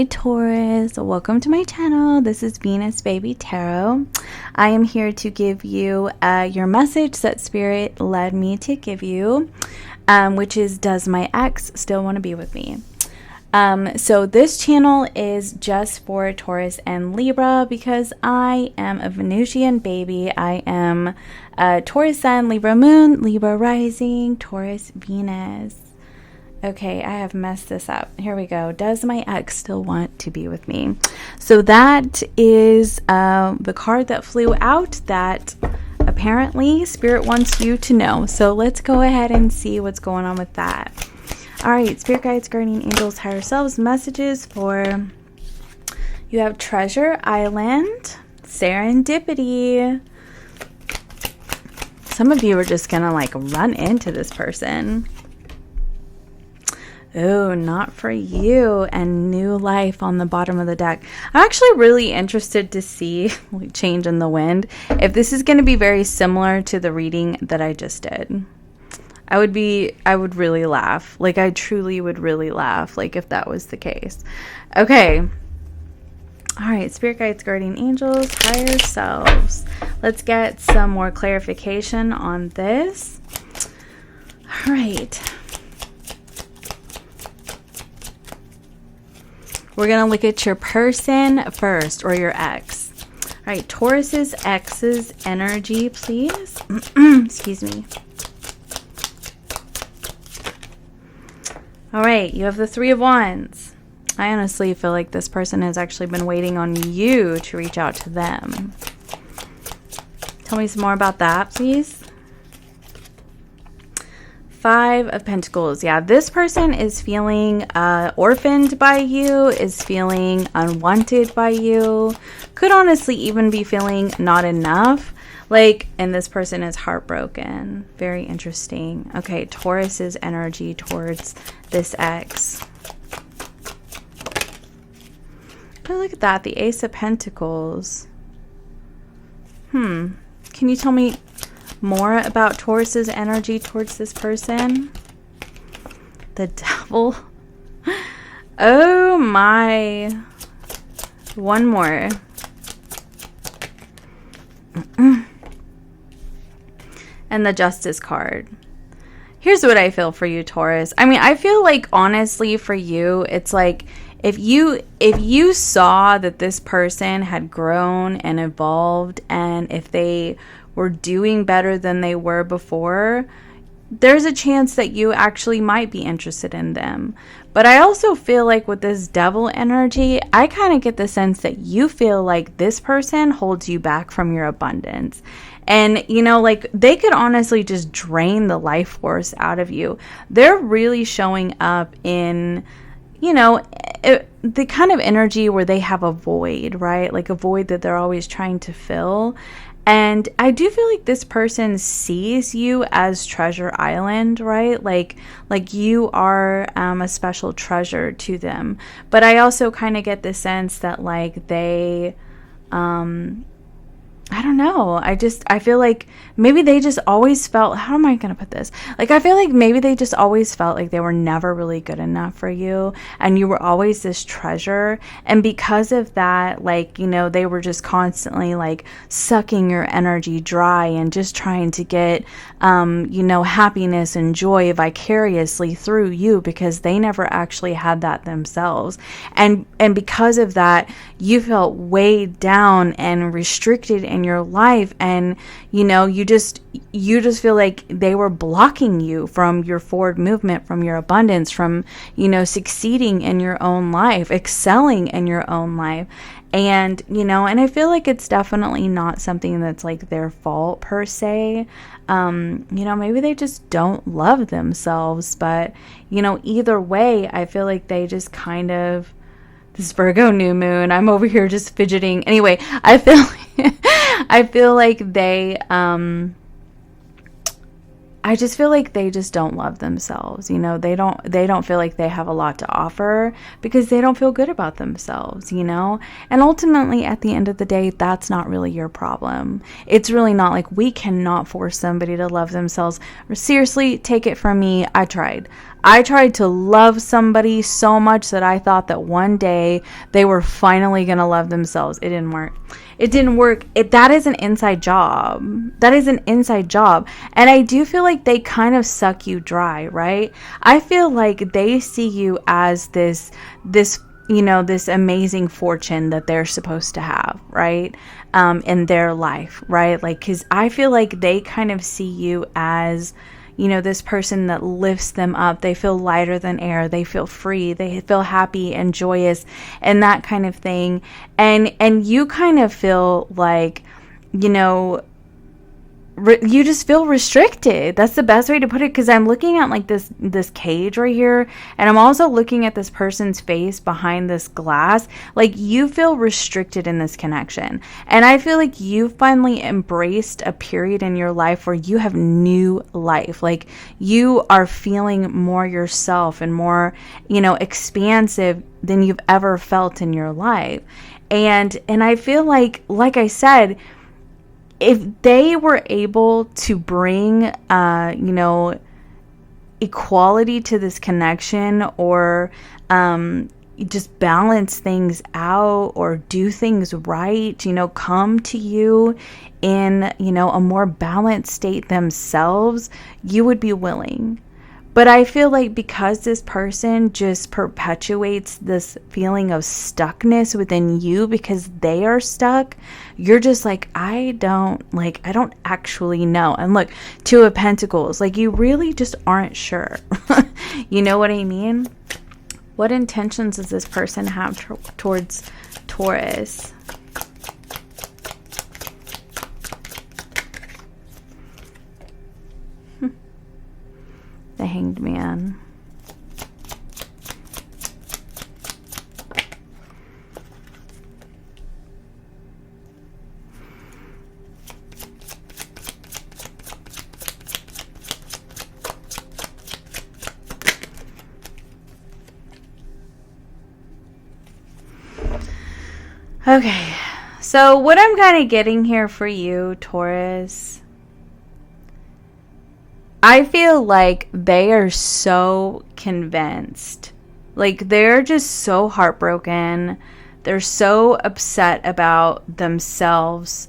Taurus, welcome to my channel. This is Venus Baby Tarot. I am here to give you your message that Spirit led me to give you, which is, does my ex still want to be with me? So this channel is just for Taurus and Libra because I am a Venusian baby. I am Taurus Sun, Libra Moon, Libra Rising, Taurus Venus. Okay, I have messed this up. Here we go. Does my ex still want to be with me? So that is the card that flew out that apparently Spirit wants you to know. So let's go ahead and see what's going on with that. All right, Spirit Guides, Guardian Angels, Higher Selves, messages for you have Treasure Island, Serendipity. Some of you are just going to like run into this person. Oh, not for you. And New Life on the bottom of the deck. I'm actually really interested to see, change in the wind, if this is going to be very similar to the reading that I just did. I would really laugh. Like, I truly would really laugh, like, if that was the case. Okay. All right, Spirit Guides, Guardian Angels, Higher Selves. Let's get some more clarification on this. All right. We're going to look at your person first, or your ex. All right, Taurus's ex's energy, please. Excuse me. All right, you have the Three of Wands. I honestly feel like this person has actually been waiting on you to reach out to them. Tell me some more about that, please. Five of Pentacles. Yeah, this person is feeling orphaned by you, is feeling unwanted by you, could honestly even be feeling not enough. Like, and this person is heartbroken. Very interesting. Okay, Taurus's energy towards this ex. But look at that, the Ace of Pentacles. Can you tell me more about Taurus's energy towards this person? The Devil. Oh my. One more. And the Justice card. Here's what I feel for you, Taurus. I mean, I feel like honestly for you, it's like if you saw that this person had grown and evolved, and if they were doing better than they were before, there's a chance that you actually might be interested in them. But I also feel like with this Devil energy, I kind of get the sense that you feel like this person holds you back from your abundance. And, you know, like, they could honestly just drain the life force out of you. They're really showing up in, you know, the kind of energy where they have a void, right? Like a void that they're always trying to fill. And I do feel like this person sees you as Treasure Island, right? Like you are a special treasure to them. But I also kind of get the sense that like they, I don't know. I feel like maybe they just always felt, how am I going to put this? Like, I feel like maybe they just always felt like they were never really good enough for you, and you were always this treasure. And because of that, like, you know, they were just constantly like sucking your energy dry and just trying to get, you know, happiness and joy vicariously through you, because they never actually had that themselves. And because of that, you felt weighed down and restricted in your life, and you know, you just feel like they were blocking you from your forward movement, from your abundance, from, you know, succeeding in your own life, excelling in your own life. And, you know, and I feel like it's definitely not something that's like their fault per se. You know, maybe they just don't love themselves, but, you know, either way, I feel like they just kind of, this Virgo new moon, I'm over here just fidgeting. Anyway, I feel like they, I I just feel like they just don't love themselves. You know, they don't feel like they have a lot to offer because they don't feel good about themselves, you know? And ultimately, at the end of the day, that's not really your problem. It's really not. Like, we cannot force somebody to love themselves. Seriously, take it from me. I tried to love somebody so much that I thought that one day they were finally going to love themselves. It didn't work. It didn't work. That is an inside job. That is an inside job. And I do feel like they kind of suck you dry, right? I feel like they see you as this, you know, this amazing fortune that they're supposed to have, right? In their life, right? Like, cause I feel like they kind of see you as, you know, this person that lifts them up. They feel lighter than air. They feel free. They feel happy and joyous and that kind of thing. And you kind of feel like, you know, you just feel restricted. That's the best way to put it, because I'm looking at like this cage right here, and I'm also looking at this person's face behind this glass. Like, you feel restricted in this connection, and I feel like you finally embraced a period in your life where you have new life. Like, you are feeling more yourself and more, you know, expansive than you've ever felt in your life. And I feel like I said, if they were able to bring, you know, equality to this connection, or just balance things out or do things right, you know, come to you in, you know, a more balanced state themselves, you would be willing. But I feel like because this person just perpetuates this feeling of stuckness within you because they are stuck, you're just like, I don't actually know. And look, Two of Pentacles, like, you really just aren't sure. You know what I mean? What intentions does this person have towards Taurus? The Hanged Man. Okay, so what I'm kind of getting here for you, Taurus, I feel like they are so convinced. Like, they're just so heartbroken. They're so upset about themselves.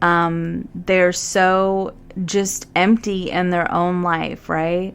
They're so just empty in their own life, right?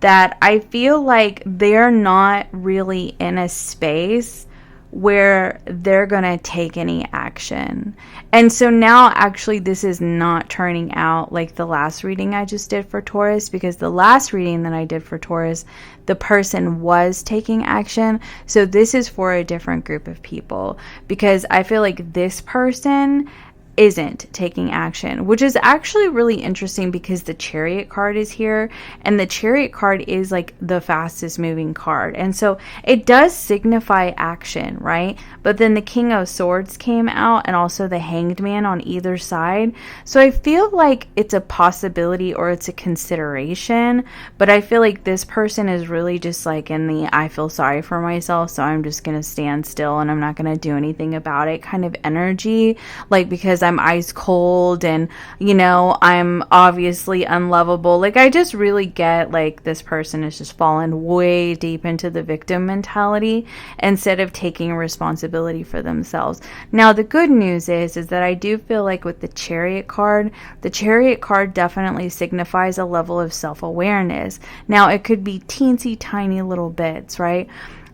That I feel like they're not really in a space where they're gonna take any action. And so now actually this is not turning out like the last reading I just did for Taurus, because the last reading that I did for Taurus, the person was taking action. So this is for a different group of people, because I feel like this person isn't taking action, which is actually really interesting because the Chariot card is here, and the Chariot card is like the fastest moving card, and so it does signify action, right? But then the King of Swords came out, and also the Hanged Man on either side, so I feel like it's a possibility or it's a consideration, but I feel like this person is really just like in the I feel sorry for myself, so I'm just gonna stand still and I'm not gonna do anything about it kind of energy, like, because I'm ice cold and, you know, I'm obviously unlovable. Like, I just really get like this person is just fallen way deep into the victim mentality instead of taking responsibility for themselves. Now, the good news is that I do feel like with the Chariot card definitely signifies a level of self-awareness. Now, it could be teensy tiny little bits, right?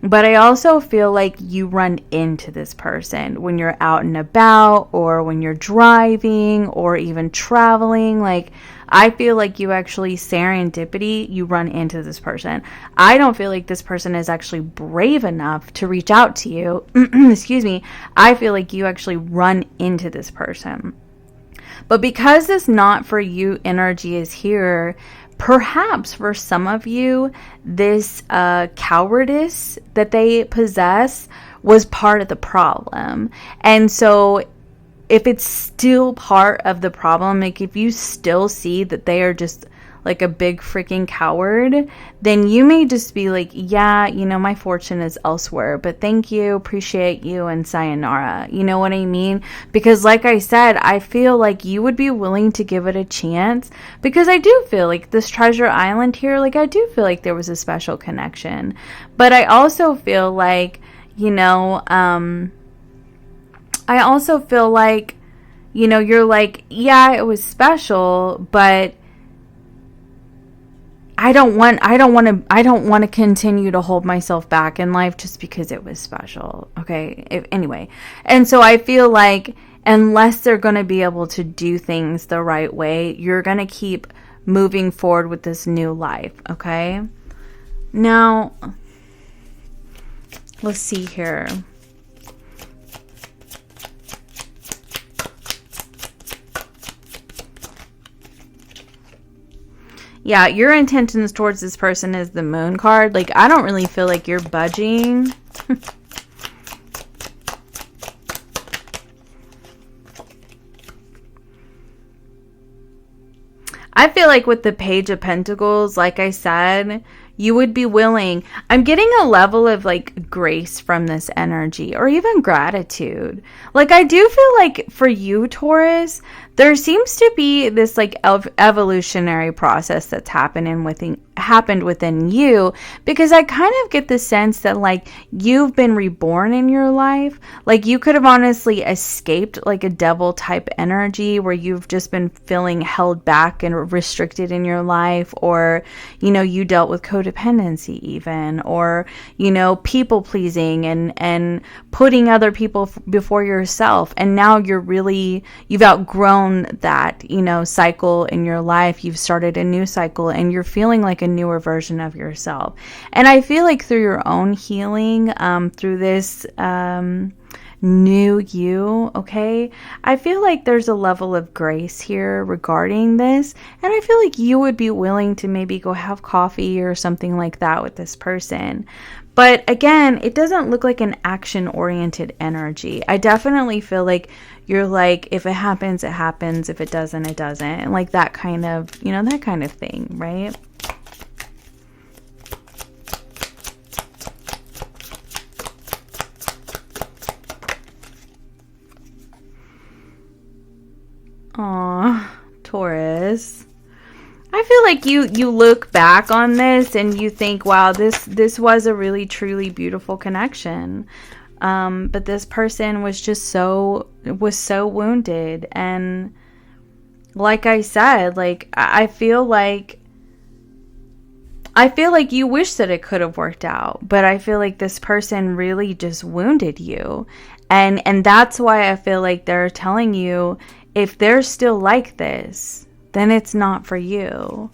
But I also feel like you run into this person when you're out and about, or when you're driving, or even traveling. Like, I feel like you actually serendipity, you run into this person. I don't feel like this person is actually brave enough to reach out to you. Excuse me. I feel like you actually run into this person. But because this not for you energy is here, perhaps for some of you, this cowardice that they possess was part of the problem. And so if it's still part of the problem, like if you still see that they are just like a big freaking coward, then you may just be like, yeah, you know, my fortune is elsewhere, but thank you, appreciate you, and sayonara. You know what I mean? Because like I said, I feel like you would be willing to give it a chance, because I do feel like this Treasure Island here, like I do feel like there was a special connection. But I also feel like, you know, I also feel like, you know, you're like, yeah, it was special, but I don't want to continue to hold myself back in life just because it was special. Okay. Anyway. And so I feel like unless they're going to be able to do things the right way, you're going to keep moving forward with this new life. Okay. Now, let's see here. Yeah, your intentions towards this person is the Moon card. Like, I don't really feel like you're budging. I feel like with the Page of Pentacles, like I said, you would be willing. I'm getting a level of like grace from this energy, or even gratitude. Like, I do feel like for you, Taurus, there seems to be this like evolutionary process that's happened within you, because I kind of get the sense that like you've been reborn in your life. Like, you could have honestly escaped like a devil type energy where you've just been feeling held back and restricted in your life, or, you know, you dealt with codependency even, or, you know, people pleasing and putting other people before yourself. And now you've outgrown that, you know, cycle in your life. You've started a new cycle and you're feeling like a newer version of yourself. And I feel like through your own healing, through this new you, okay, I feel like there's a level of grace here regarding this, and I feel like you would be willing to maybe go have coffee or something like that with this person. But again, it doesn't look like an action-oriented energy. I definitely feel like you're like, if it happens, it happens. If it doesn't, it doesn't. And like that kind of, you know, that kind of thing, right? Aw, Taurus. I feel like you look back on this and you think, wow, this was a really truly beautiful connection. But this person was just so wounded, and like I said, like I feel like you wish that it could have worked out, but I feel like this person really just wounded you, and that's why I feel like they're telling you, if they're still like this, then it's not for you.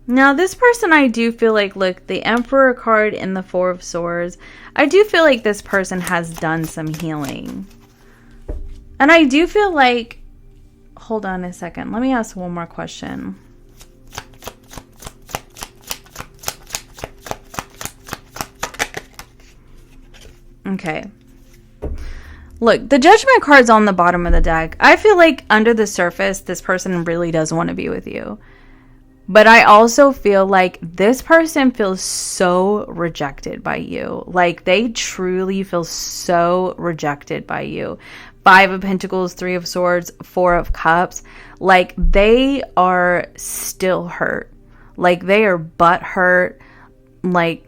Now, this person, I do feel like, look, the Emperor card and the Four of Swords, I do feel like this person has done some healing. And I do feel like, hold on a second, let me ask one more question. Okay. Look, the Judgment card's on the bottom of the deck. I feel like under the surface, this person really does want to be with you. But I also feel like this person feels so rejected by you. Like, they truly feel so rejected by you. 5 of Pentacles, 3 of Swords, 4 of Cups. Like, they are still hurt. Like, they are butt hurt, like,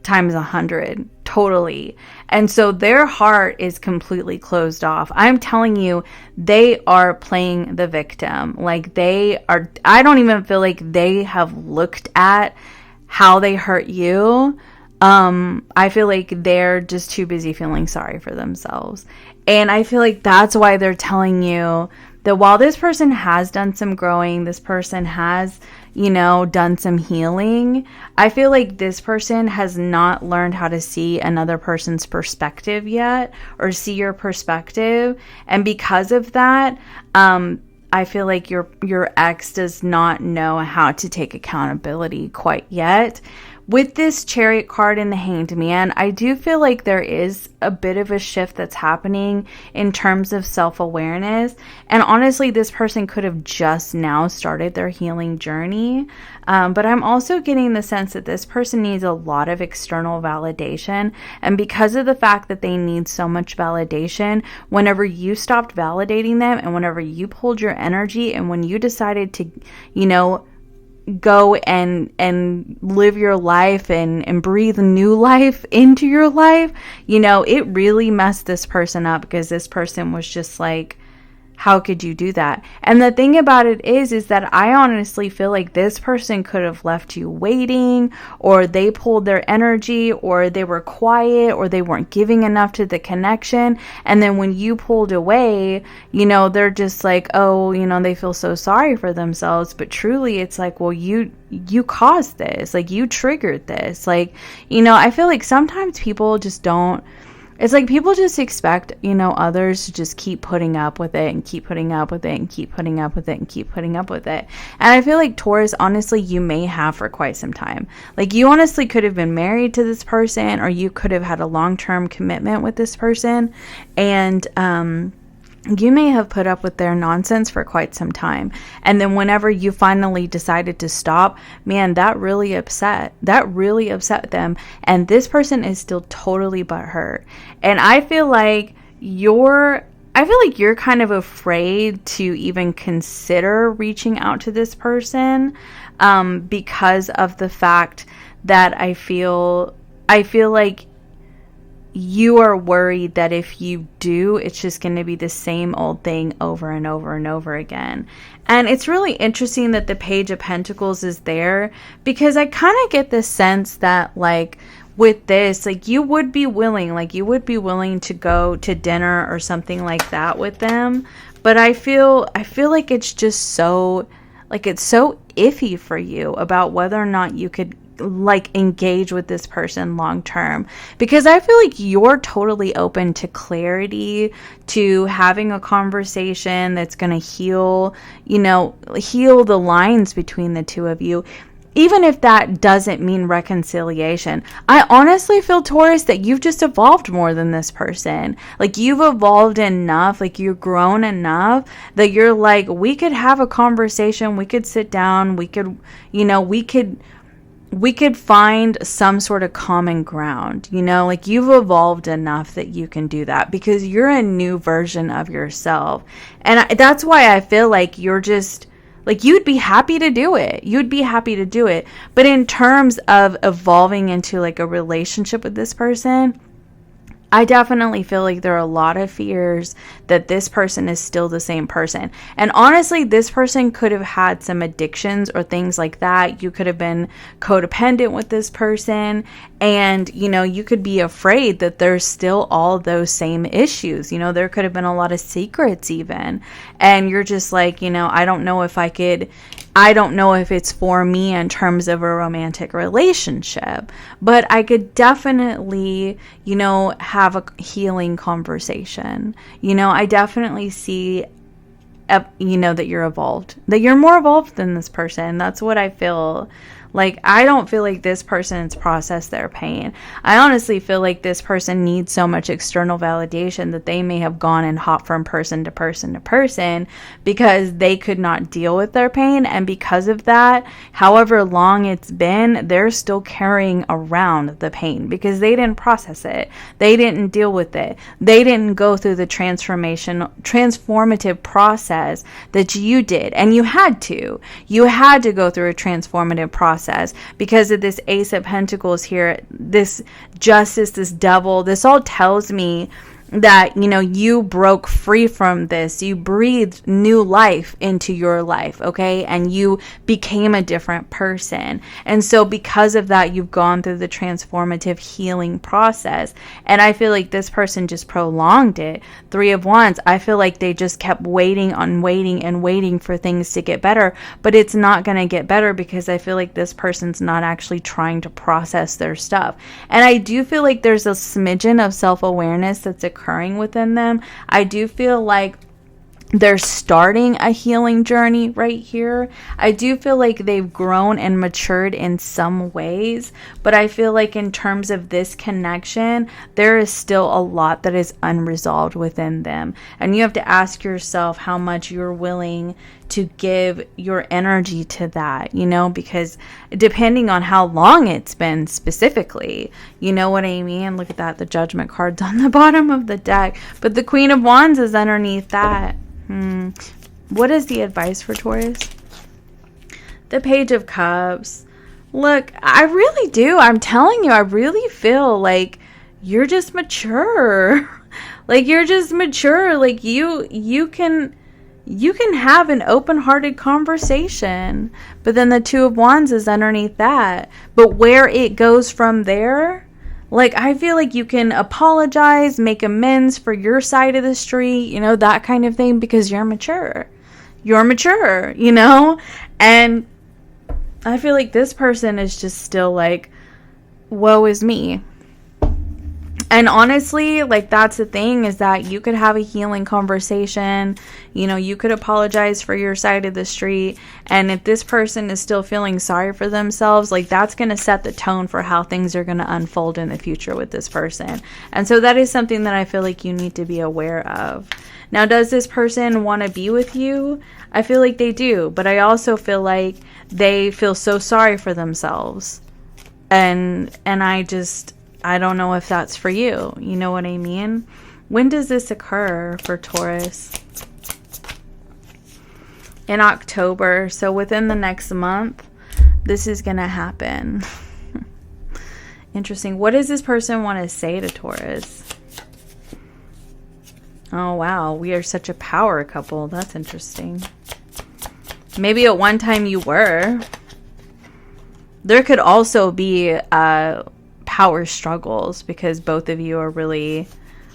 times 100. Totally. And so their heart is completely closed off. I'm telling you, they are playing the victim. Like, they are, I don't even feel like they have looked at how they hurt you. I feel like they're just too busy feeling sorry for themselves. And I feel like that's why they're telling you that while this person has done some growing, this person has, you know, done some healing, I feel like this person has not learned how to see another person's perspective yet, or see your perspective. And because of that, I feel like your ex does not know how to take accountability quite yet. With this Chariot card in the Hanged Man, I do feel like there is a bit of a shift that's happening in terms of self-awareness. And honestly, this person could have just now started their healing journey. But I'm also getting the sense that this person needs a lot of external validation. And because of the fact that they need so much validation, whenever you stopped validating them and whenever you pulled your energy and when you decided to, go and live your life and breathe new life into your life, it really messed this person up, because this person was just like, how could you do that? And the thing about it is that I honestly feel like this person could have left you waiting, or they pulled their energy, or they were quiet, or they weren't giving enough to the connection. And then when you pulled away, they're just like, oh, they feel so sorry for themselves. But truly it's like, well, you caused this, like you triggered this. Like, I feel like sometimes people just don't, it's like people just expect, others to just keep putting up with it and keep putting up with it and keep putting up with it and keep putting up with it. And I feel like Taurus, honestly, you may have for quite some time. Like, you honestly could have been married to this person, or you could have had a long-term commitment with this person. And, you may have put up with their nonsense for quite some time. And then whenever you finally decided to stop, man, that really upset them. And this person is still totally butthurt. And I feel like you're kind of afraid to even consider reaching out to this person, because of the fact that I feel like you are worried that if you do, it's just going to be the same old thing over and over and over again. And it's really interesting that the Page of Pentacles is there, because I kind of get the sense that, like, with this, like, you would be willing to go to dinner or something like that with them. But I feel like it's just so, like, it's so iffy for you about whether or not you could, like, engage with this person long term, because I feel like you're totally open to clarity, to having a conversation that's going to heal the lines between the two of you, even if that doesn't mean reconciliation. I honestly feel, Taurus, that you've just evolved more than this person. Like, you've evolved enough, like, you've grown enough that you're like, we could have a conversation, we could sit down, we could find some sort of common ground, like, you've evolved enough that you can do that, because you're a new version of yourself. And that's why I feel like you're just, like, you'd be happy to do it. But in terms of evolving into, like, a relationship with this person, I definitely feel like there are a lot of fears that this person is still the same person. And honestly, this person could have had some addictions or things like that. You could have been codependent with this person, and, you could be afraid that there's still all those same issues. There could have been a lot of secrets even. And you're just like, I don't know if it's for me in terms of a romantic relationship, but I could definitely, have a healing conversation. I definitely see, that you're evolved, that you're more evolved than this person. That's what I feel. Like, I don't feel like this person's processed their pain. I honestly feel like this person needs so much external validation that they may have gone and hopped from person to person to person because they could not deal with their pain. And because of that, however long it's been, they're still carrying around the pain because they didn't process it. They didn't deal with it. They didn't go through the transformative process that you did. And you had to. You had to go through a transformative process because of this Ace of Pentacles here, this Justice, this Devil. This all tells me that, you broke free from this. You breathed new life into your life, okay? And you became a different person. And so because of that, you've gone through the transformative healing process. And I feel like this person just prolonged it. Three of Wands, I feel like they just kept waiting for things to get better. But it's not going to get better because I feel like this person's not actually trying to process their stuff. And I do feel like there's a smidgen of self-awareness that's occurring within them. I do feel like they're starting a healing journey right here. I do feel like they've grown and matured in some ways, but I feel like in terms of this connection, there is still a lot that is unresolved within them. And you have to ask yourself how much you're willing to give your energy to that, you know, because depending on how long it's been specifically, you know what I mean? Look at that. The Judgment card's on the bottom of the deck, but the Queen of Wands is underneath that. What is the advice for Taurus? The Page of Cups. Look, I really do. I'm telling you, I really feel like you're just mature. Like you're just mature. Like you can have an open-hearted conversation. But then the Two of Wands is underneath that. But where it goes from there, like, I feel like you can apologize, make amends for your side of the street, you know, that kind of thing, because you're mature. You're mature, you know? And I feel like this person is just still like, woe is me. And honestly, like, that's the thing, is that you could have a healing conversation, you know, you could apologize for your side of the street, and if this person is still feeling sorry for themselves, like, that's going to set the tone for how things are going to unfold in the future with this person. And so that is something that I feel like you need to be aware of. Now, does this person want to be with you? I feel like they do, but I also feel like they feel so sorry for themselves. And I don't know if that's for you. You know what I mean? When does this occur for Taurus? In October. So within the next month, this is going to happen. Interesting. What does this person want to say to Taurus? Oh, wow. We are such a power couple. That's interesting. Maybe at one time you were. There could also be power struggles, because both of you are really,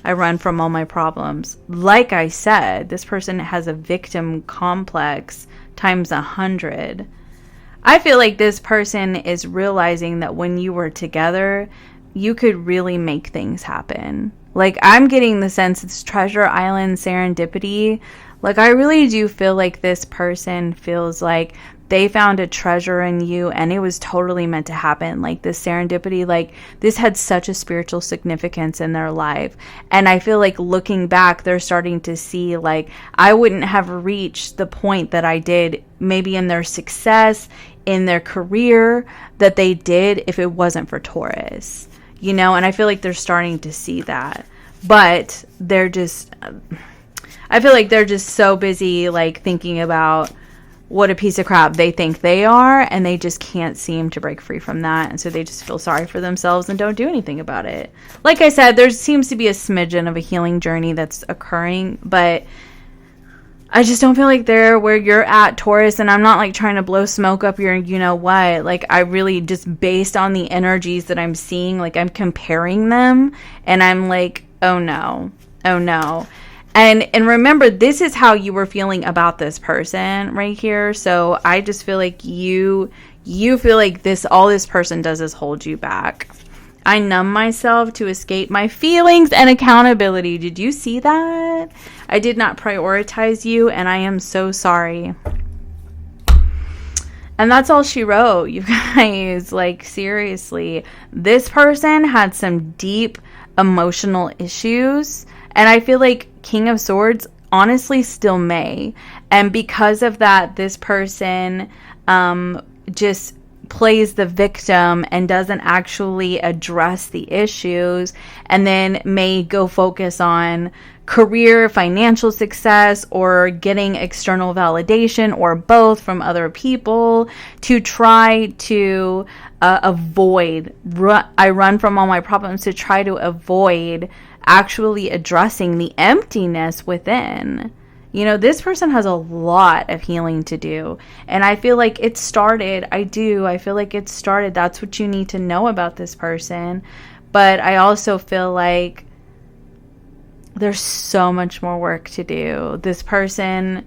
I run from all my problems. Like I said, this person has a victim complex times 100. I feel like this person is realizing that when you were together, you could really make things happen. Like, I'm getting the sense it's Treasure Island serendipity. Like, I really do feel like this person feels like they found a treasure in you and it was totally meant to happen. Like, this serendipity, like, this had such a spiritual significance in their life. And I feel like looking back, they're starting to see, like, I wouldn't have reached the point that I did, maybe in their success, in their career, that they did if it wasn't for Taurus. You know, and I feel like they're starting to see that. But they're just, I feel like they're just so busy, like, thinking about what a piece of crap they think they are, and they just can't seem to break free from that, and so they just feel sorry for themselves and don't do anything about it. Like I said, there seems to be a smidgen of a healing journey that's occurring, but I just don't feel like they're where you're at, Taurus, and I'm not, like, trying to blow smoke up your you-know-what. Like, I really, just based on the energies that I'm seeing, like, I'm comparing them, and I'm like, oh no, oh no. And remember, this is how you were feeling about this person right here. So I just feel like you feel like all this person does is hold you back. I numb myself to escape my feelings and accountability. Did you see that? I did not prioritize you, and I am so sorry. And that's all she wrote, you guys. Like, seriously, this person had some deep emotional issues, and I feel like King of Swords honestly still may. And because of that, this person just plays the victim and doesn't actually address the issues, and then may go focus on career, financial success, or getting external validation, or both, from other people, to try to avoid. I run from all my problems to try to avoid actually addressing the emptiness within. You know, this person has a lot of healing to do, and I feel like it started. I feel like it started. That's what you need to know about this person. But I also feel like there's so much more work to do. This person,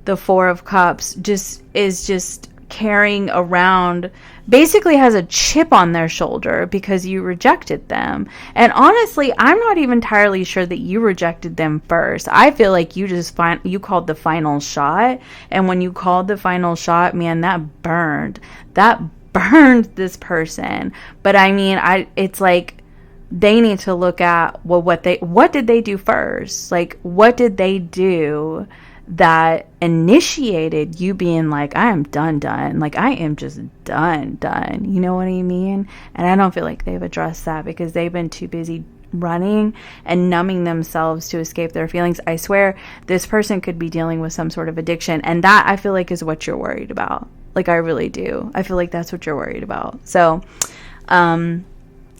the Four of Cups, is just carrying around, basically has a chip on their shoulder because you rejected them. And honestly, I'm not even entirely sure that you rejected them first. I feel like you called the final shot, and when you called the final shot, man, that burned this person. But I mean, it's like they need to look at, well, what did they do first? Like, what did they do that initiated you being like, I am done. Like, I am just done. You know what I mean? And I don't feel like they've addressed that because they've been too busy running and numbing themselves to escape their feelings. I swear this person could be dealing with some sort of addiction, and that I feel like is what you're worried about. Like, I really do. I feel like that's what you're worried about. So,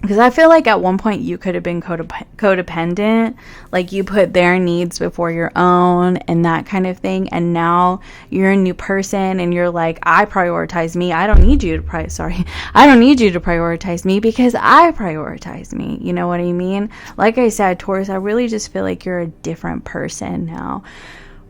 because I feel like at one point you could have been codependent, like you put their needs before your own and that kind of thing. And now you're a new person and you're like, I prioritize me. I don't need you to prioritize me because I prioritize me. You know what I mean? Like I said, Taurus, I really just feel like you're a different person now.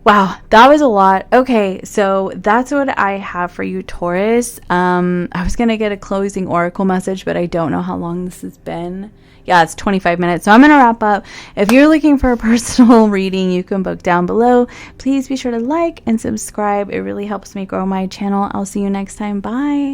Wow, that was a lot. Okay, so that's what I have for you, Taurus. I was going to get a closing oracle message, but I don't know how long this has been. Yeah, it's 25 minutes, so I'm going to wrap up. If you're looking for a personal reading, you can book down below. Please be sure to like and subscribe. It really helps me grow my channel. I'll see you next time. Bye.